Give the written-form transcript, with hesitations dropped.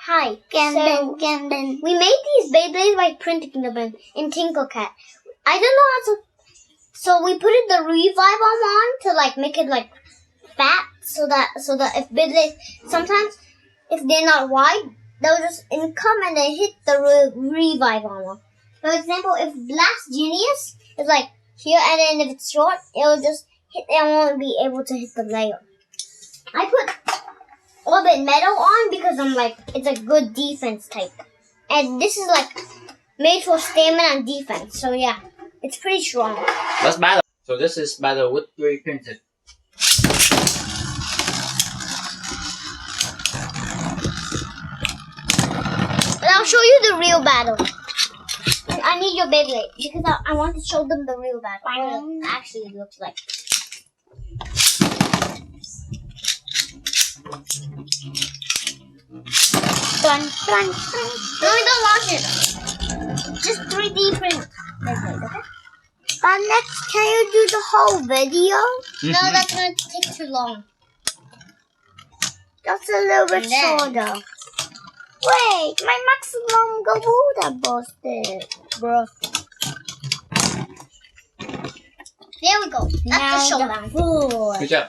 Hi. We made these Beyblades by printing them in Tinkercad. I don't know how to. So we put the revive on to like make it like fat, so that if Beyblades sometimes if they're not wide, they'll just come and they hit the revive armor. For example, if Blast Genius is like here, and then if it's short, it will just hit. It won't be able to hit the layer. I put Orbit Metal on because I'm like it's a good defense type, and this is like made for stamina and defense. So yeah, it's pretty strong. Let's battle. So this is battle wood 3 printed. And I'll show you the real battle. I need your Beyblade because I want to show them the real battle. What it actually looks like. No, we don't launch it. Just 3D print Beyblade, okay? But next, can you do the whole video? No, that's going to take too long. Just a little bit shorter. Wait, my maximum Garuda busted, bro. There we go. That's the showdown. Good job.